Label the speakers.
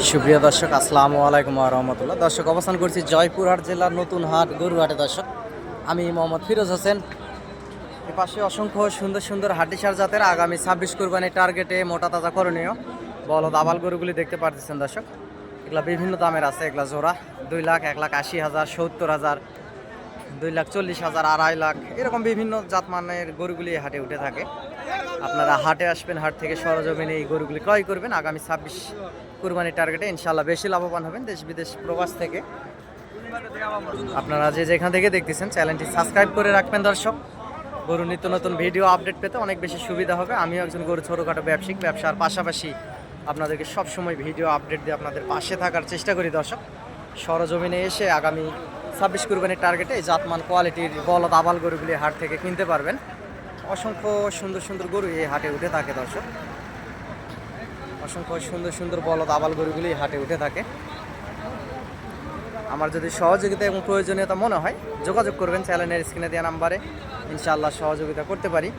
Speaker 1: সুপ্রিয় দর্শক, আসসালামু আলাইকুম ওয়া রাহমাতুল্লাহ। দর্শক, অবস্থান করছি জয়পুরহাট জেলার নতুন হাট গরুহাটে। দর্শক, আমি মোহাম্মদ ফিরোজ হোসেন। এ পাশে অসংখ্য সুন্দর সুন্দর হাড্ডিসার জাতের আগামী 26 কুরবানির টার্গেটে মোটা তাজা করণীয় বলদ আবাল গরুগুলি দেখতে পাচ্ছেন। দর্শক, এগুলা বিভিন্ন দামের আছে। এগুলা জোড়া 2 লাখ, 1,80,000, 70,000, 2,40,000, 2.5 লাখ, এরকম বিভিন্ন জাতমানের গরুগুলি হাটে উঠে থাকে। আপনারা হাটে আসবেন, হাট থেকে সরজমিনে এই গরুগুলি ক্রয় করবেন। আগামী 26 কুরবানির টার্গেটে ইনশাআল্লাহ বেশি লাভবান হবেন। দেশ বিদেশ প্রবাস থেকে আপনারা যে যেখান থেকে দেখতেছেন, চ্যানেলটি সাবস্ক্রাইব করে রাখবেন। দর্শক, গরু নিত্য নতুন ভিডিও আপডেট পেতে অনেক বেশি সুবিধা হবে। আমিও একজন গরু ছোটোখাটো ব্যবসায়িক, ব্যবসার পাশাপাশি আপনাদেরকে সবসময় ভিডিও আপডেট দিয়ে আপনাদের পাশে থাকার চেষ্টা করি। দর্শক, সরজমিনে এসে আগামী 26 কুরবানির টার্গেটে এই জাতমান কোয়ালিটির বলদ আবাল গরুগুলি হাট থেকে কিনতে পারবেন। অসংখ্য সুন্দর সুন্দর গরু এই হাটে উঠে থাকে। দর্শক, অসংখ্য সুন্দর সুন্দর বলদ আবাল গরুগুলি হাটে উঠে থাকে। আমার যদি সহযোগিতা এবং প্রয়োজনীয়তা মনে হয়, যোগাযোগ করবেন চ্যানেলের স্ক্রিনে দেওয়া নাম্বারে। ইনশাআল্লাহ সহযোগিতা করতে পারি।